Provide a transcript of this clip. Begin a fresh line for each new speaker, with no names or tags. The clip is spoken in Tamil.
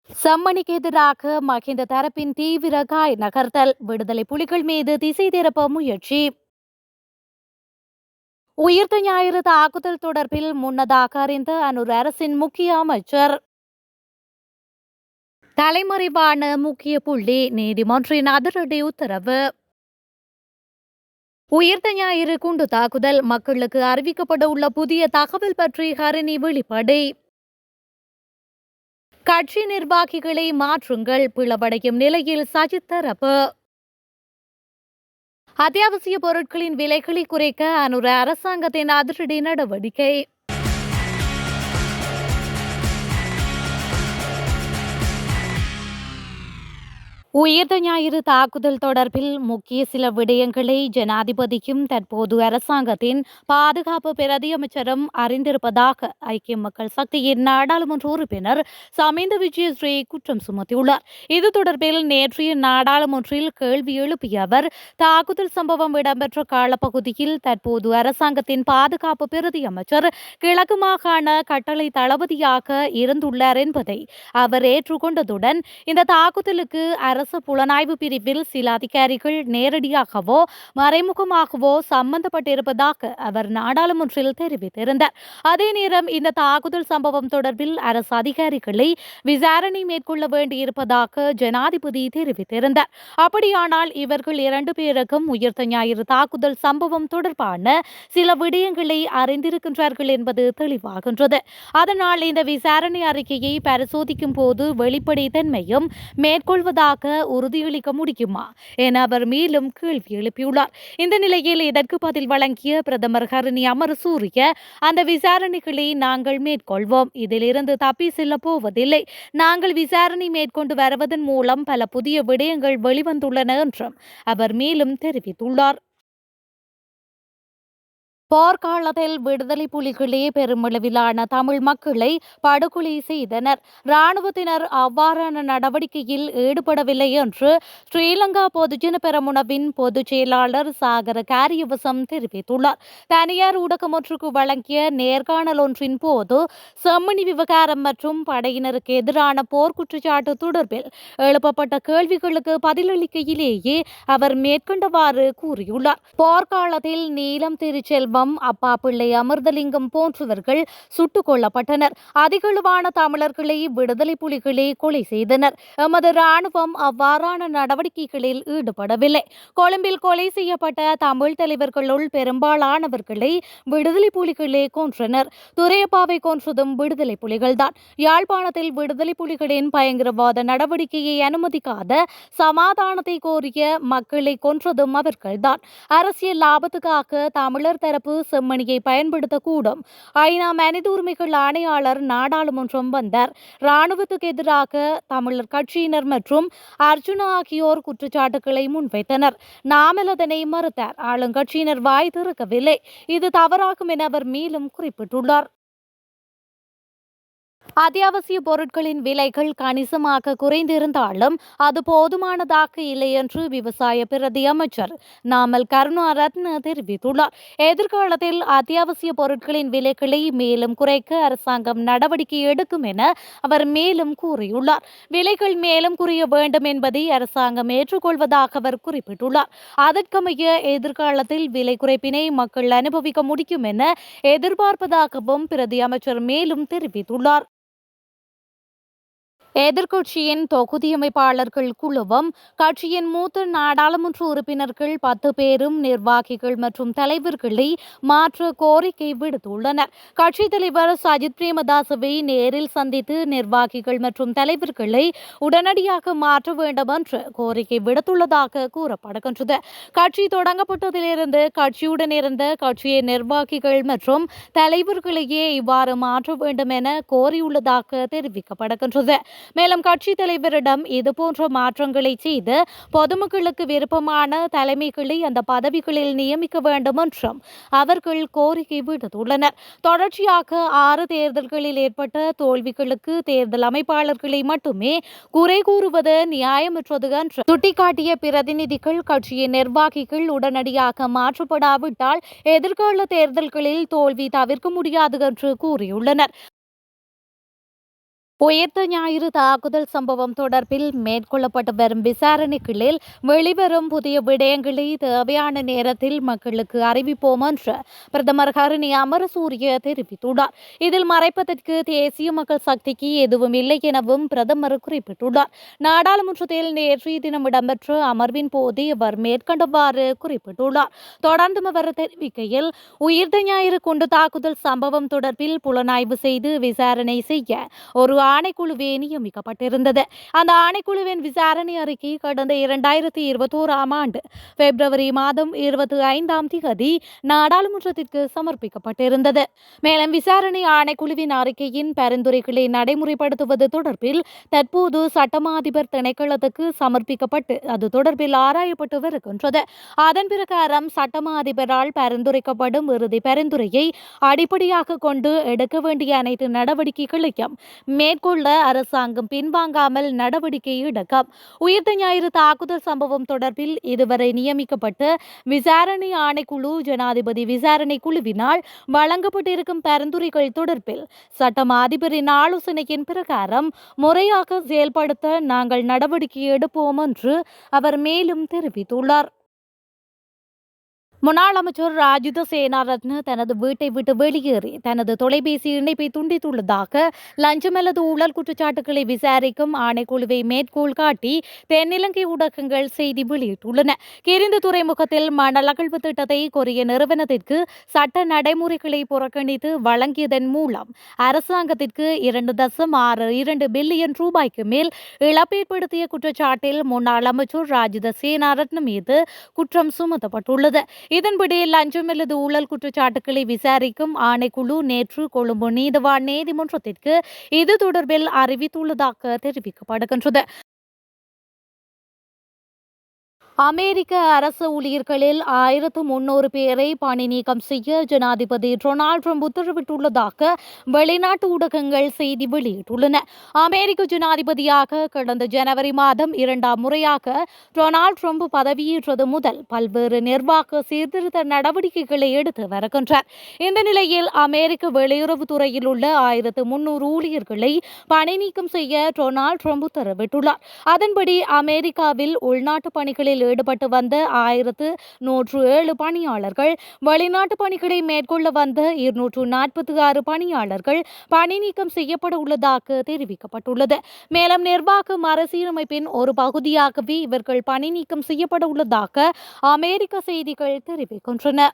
செம்மணிக்கு எதிராக மஹிந்த தரப்பின் தீவிர காய் நகர்த்தல், விடுதலை புலிகள் மீது திசை திருப்ப முயற்சி. உயிர்த்த ஞாயிறு தாக்குதல் தொடர்பில் முன்னதாக அறிந்த அனுர் அரசின் முக்கிய அமைச்சர். தலைமறைவான முக்கிய புள்ளி, நீதிமன்றின் அதிரடி உத்தரவு. உயிர்த்த ஞாயிறு குண்டு தாக்குதல், மக்களுக்கு அறிவிக்கப்பட உள்ள புதிய தகவல் பற்றி ஹரிணி வெளிப்படை. கட்சி நிர்வாகிகளை மாற்றுங்கள், பிளவடையும் நிலையில் சஜித் தரப்பு. அத்தியாவசிய பொருட்களின் விலைகளை குறைக்க அனுர அரசாங்கத்தின் அதிரடி நடவடிக்கை. உயிர்த்த ஞாயிறு தாக்குதல் தொடர்பில் முக்கிய சில விடயங்களை ஜனாதிபதிக்கும் தற்போது அரசாங்கத்தின் பாதுகாப்பு பிரதி அமைச்சரும் அறிந்திருப்பதாக ஐக்கிய மக்கள் சக்தியின் நாடாளுமன்ற உறுப்பினர் சமிந்த விஜயஸ்ரீ குற்றம் சுமத்தியுள்ளார். இது தொடர்பில் நேற்றைய நாடாளுமன்றில் கேள்வி எழுப்பிய அவர், தாக்குதல் சம்பவம் இடம்பெற்ற காலப்பகுதியில் தற்போது அரசாங்கத்தின் பாதுகாப்பு பிரதி அமைச்சர் கிழக்கு மாகாண கட்டளை தளபதியாக இருந்துள்ளார் என்பதை அவர் ஏற்றுக்கொண்டதுடன், இந்த தாக்குதலுக்கு அரசு புலனாய்வு பிரிவில் சில அதிகாரிகள் நேரடியாகவோ மறைமுகமாகவோ சம்பந்தப்பட்டிருப்பதாக அவர் நாடாளுமன்றில் தெரிவித்திருந்தார். அதே நேரம் இந்த தாக்குதல் சம்பவம் தொடர்பில் அரசு அதிகாரிகளை விசாரணை மேற்கொள்ள வேண்டியிருப்பதாக ஜனாதிபதி தெரிவித்திருந்தார். அப்படியானால் இவர்கள் 2 பேருக்கும் உயிர்த்த ஞாயிறு தாக்குதல் சம்பவம் தொடர்பான சில விடயங்களை அறிந்திருக்கின்றார்கள் என்பது தெளிவாகின்றது. அதனால் இந்த விசாரணை அறிக்கையை பரிசோதிக்கும் போது வெளிப்படைத்தன்மையும் மேற்கொள்வதாக உறுதியளிக்க முடியுமா என அவர் மேலும் கேள்வி எழுப்பியுள்ளார். இந்த நிலையில் இதற்கு பதில் வழங்கிய பிரதமர் ஹரிணி அமரசூரிய, அந்த விசாரணைகளை நாங்கள் மேற்கொள்வோம், இதிலிருந்து தப்பி செல்ல போவதில்லை. நாங்கள் விசாரணை மேற்கொண்டு வருவதன் மூலம் பல புதிய விடயங்கள் வெளிவந்துள்ளன என்றும் அவர் மேலும் தெரிவித்துள்ளார். போர்க்காலத்தில் விடுதலை புலிகளே பெருமளவிலான தமிழ் மக்களை படுகொலை செய்தனர். இராணுவத்தினர் அவ்வாறான நடவடிக்கையில் ஈடுபடவில்லை என்று ஸ்ரீலங்கா பொதுஜன பெரமுனவின் பொதுச் செயலாளர் சாகர காரியவசம் தெரிவித்துள்ளார். தனியார் ஊடகம் ஒன்றுக்கு வழங்கிய நேர்காணல் ஒன்றின் போது செம்மணி விவகாரம் மற்றும் படையினருக்கு எதிரான போர் குற்றச்சாட்டு தொடர்பில் எழுப்பப்பட்ட கேள்விகளுக்கு பதிலளிக்கையிலேயே அவர் மேற்கண்டவாறு கூறியுள்ளார். போர்க்காலத்தில் நீலம் திருச்செல்வம், அப்பா பிள்ளை அமிர்தலிங்கம் போன்றவர்கள் சுட்டுக் கொல்லப்பட்டனர். அதிகளவான தமிழர்களை விடுதலை புலிகளே கொலை செய்தனர். எமது இராணுவம் அவ்வாறான நடவடிக்கைகளில் ஈடுபடவில்லை. கொழும்பில் கொலை செய்யப்பட்ட தமிழ் தலைவர்களுள் பெரும்பாலானவர்களை விடுதலை புலிகளே கொன்றனர். துரையப்பாவை கொன்றதும் விடுதலை புலிகள்தான். யாழ்ப்பாணத்தில் விடுதலை புலிகளின் பயங்கரவாத நடவடிக்கையை அனுமதிக்காத, சமாதானத்தை கோரிய மக்களை கொன்றதும் அவர்கள்தான். அரசியல் லாபத்துக்காக தமிழர் தரப்பு செம்மணியை பயன்படுத்தக்கூடும். ஐநா மனித உரிமைகள் ஆணையாளர் நாடாளுமன்றம் வந்தார். இராணுவத்துக்கு எதிராக தமிழர் கட்சியினர் மற்றும் அர்ஜுனா ஆகியோர் குற்றச்சாட்டுகளை முன்வைத்தனர். நாமல் அதனை மறுத்தார். ஆளுங்கட்சியினர் வாய் திறக்கவில்லை. இது தவறாகும் என அவர் மேலும் குறிப்பிட்டுள்ளார். அத்தியாவசிய பொருட்களின் விலைகள் கணிசமாக குறைந்திருந்தாலும் அது போதுமானதாக இல்லை என்று விவசாய பிரதி அமைச்சர் நாமல் கருணாரத்ன தெரிவித்துள்ளார். எதிர்காலத்தில் அத்தியாவசிய பொருட்களின் விலைகளை மேலும் குறைக்க அரசாங்கம் நடவடிக்கை எடுக்கும் என அவர் மேலும் கூறியுள்ளார். விலைகள் மேலும் குறைய வேண்டும் என்பதை அரசாங்கம் ஏற்றுக்கொள்வதாக அவர் குறிப்பிட்டுள்ளார். அதற்கமைய எதிர்காலத்தில் விலை குறைப்பினை மக்கள் அனுபவிக்க முடியும் என எதிர்பார்ப்பதாகவும் பிரதி அமைச்சர் மேலும் தெரிவித்துள்ளார். எதிர்க்கட்சியின் தொகுதி அமைப்பாளர்கள் குழுவும் கட்சியின் மூத்த நாடாளுமன்ற உறுப்பினர்கள் 10 பேரும் நிர்வாகிகள் மற்றும் தலைவர்களை மாற்ற கோரிக்கை விடுத்துள்ளனர். கட்சித் தலைவர் சஜித் பிரேமதாசவை நேரில் சந்தித்து நிர்வாகிகள் மற்றும் தலைவர்களை உடனடியாக மாற்ற வேண்டும் என்று கோரிக்கை விடுத்துள்ளதாக கூறப்படுகின்றது. கட்சி தொடங்கப்பட்டதிலிருந்து கட்சியுடன் இருந்த கட்சியின் நிர்வாகிகள் மற்றும் தலைவர்களையே இவ்வாறு மாற்ற வேண்டும் என கோரியுள்ளதாக தெரிவிக்கப்படுகின்றது. மேலும் கட்சித் தலைவரிடம் இதுபோன்ற மாற்றங்களை செய்து பொதுமக்களுக்கு விருப்பமான தலைமைகளை அந்த பதவிகளில் நியமிக்க வேண்டும் என்றும் அவர்கள் கோரிக்கை விடுத்துள்ளனர். தொடர்ச்சியாக 6 தேர்தல்களில் ஏற்பட்ட தோல்விகளுக்கு தேர்தல் அமைப்பாளர்களை மட்டுமே குறை கூறுவது நியாயமற்றது என்று சுட்டிக்காட்டிய பிரதிநிதிகள், கட்சியின் நிர்வாகிகள் உடனடியாக மாற்றப்படாவிட்டால் எதிர்கால தேர்தல்களில் தோல்வி தவிர்க்க முடியாது என்று கூறியுள்ளனர். உயிர்த்த ஞாயிறு தாக்குதல் சம்பவம் தொடர்பில் மேற்கொள்ளப்பட்டு வரும் விசாரணைகளில் வெளிவரும் புதிய விடயங்களை தேவையான நேரத்தில் மக்களுக்கு அறிவிப்போம் என்று பிரதமர் ஹரணி அமரசூரிய தெரிவித்துள்ளார். இதில் மறைப்பதற்கு தேசிய மக்கள் சக்திக்கு எதுவும் இல்லை எனவும் பிரதமர் குறிப்பிட்டுள்ளார். நாடாளுமன்றத்தில் நேற்றைய தினம் இடம்பெற்ற அமர்வின் போது அவர் மேற்கண்டவாறு குறிப்பிட்டுள்ளார். தொடர்ந்தும் அவர் தெரிவிக்கையில், உயிர்த்த ஞாயிறு குண்டு தாக்குதல் சம்பவம் தொடர்பில் புலனாய்வு செய்து விசாரணை செய்ய ஒரு ஆணைக்குழுவே நியமிக்கப்பட்டிருந்தது. அந்த ஆணைக்குழுவின் விசாரணை அறிக்கை கடந்த 2021ஆம் ஆண்டு பிப்ரவரி மாதம் 25ஆம் தேதி நாடாளுமன்றத்திற்கு சமர்ப்பிக்கப்பட்டிருந்தது. மேலும் விசாரணை ஆணைக்குழுவின் அறிக்கையின் பரிந்துரைகளை நடைமுறைப்படுத்துவது தொடர்பில் தற்போது சட்டமா அதிபர் திணைக்களத்துக்கு சமர்ப்பிக்கப்பட்டு அது தொடர்பில் ஆராயப்பட்டு வருகின்றது. அதன் பிரகாரம் சட்டமா அதிபரால் பரிந்துரைக்கப்படும் இறுதி பரிந்துரையை அடிப்படையாக கொண்டு எடுக்க வேண்டிய அனைத்து நடவடிக்கைகளையும் மேற்கொள்ள அரசாங்கம் பின்வாங்காமல் நடவடிக்கை எடுக்கும். உயிர்த்த ஞாயிறு தாக்குதல் சம்பவம் தொடர்பில் இதுவரை நியமிக்கப்பட்ட விசாரணை ஆணைக்குழு ஜனாதிபதி விசாரணை குழுவினால் வழங்கப்பட்டிருக்கும் பரிந்துரைகள் தொடர்பில் சட்டம் அதிபரின் ஆலோசனையின் பிரகாரம் முறையாக செயல்படுத்த நாங்கள் நடவடிக்கை எடுப்போம் என்று அவர் மேலும் தெரிவித்துள்ளார். முன்னாள் அமைச்சர் ராஜித சேனாரத்ன தனது வீட்டை விட்டு வெளியேறி தனது தொலைபேசி இணைப்பை துண்டித்துள்ளதாக லஞ்சம் அல்லது ஊழல் குற்றச்சாட்டுகளை விசாரிக்கும் ஆணைக்குழுவை மேற்கோள் காட்டி தென்னிலங்கை ஊடகங்கள் செய்தி வெளியிட்டுள்ளன. கிரிந்து துறைமுகத்தில் மணல் அகழ்வு திட்டத்தை கொரிய நிறுவனத்திற்கு சட்ட நடைமுறைகளை புறக்கணித்து வழங்கியதன் மூலம் அரசாங்கத்திற்கு 2.62 பில்லியன் ரூபாய்க்கு மேல் இழப்பேற்படுத்திய குற்றச்சாட்டில் முன்னாள் அமைச்சர் ராஜித சேனாரத்ன மீது குற்றம் சுமத்தப்பட்டுள்ளது. இதன்படி லஞ்சம் அல்லது ஊழல் குற்றச்சாட்டுகளை விசாரிக்கும் ஆணைக்குழு நேற்று கொழும்பு நீதவான் நீதிமன்றத்திற்கு இது தொடர்பில் அறிவித்துள்ளதாக தெரிவிக்கப்படுகின்றது. அமெரிக்க அரசு ஊழியர்களில் 1300 பேரை பணி நீக்கம் செய்ய ஜனாதிபதி டொனால்ட் ட்ரம்ப் உத்தரவிட்டுள்ளதாக வெளிநாட்டு ஊடகங்கள் செய்தி வெளியிட்டுள்ளன. அமெரிக்க ஜனாதிபதியாக கடந்த ஜனவரி மாதம் 2ஆம் முறையாக டொனால்ட் ட்ரம்ப் பதவியேற்றது முதல் பல்வேறு நிர்வாக சீர்திருத்த நடவடிக்கைகளை எடுத்து வருகின்றார். இந்த நிலையில் அமெரிக்க வெளியுறவுத்துறையில் உள்ள 1300 ஊழியர்களை பணி நீக்கம் செய்ய டொனால்ட் ட்ரம்ப் உத்தரவிட்டுள்ளார். அதன்படி அமெரிக்காவில் உள்நாட்டு பணிகளில் ஈடுபட்டு வந்த 1107 பணியாளர்கள், வெளிநாட்டு பணிகளை மேற்கொள்ள வந்த 246 பணியாளர்கள் பணி நீக்கம் செய்யப்பட உள்ளதாக தெரிவிக்கப்பட்டுள்ளது. மேலும் நிர்வாக மறுசீரமைப்பின் ஒரு பகுதியாகவே இவர்கள் பணி நீக்கம் செய்யப்பட உள்ளதாக அமெரிக்க செய்திகள் தெரிவிக்கின்றன.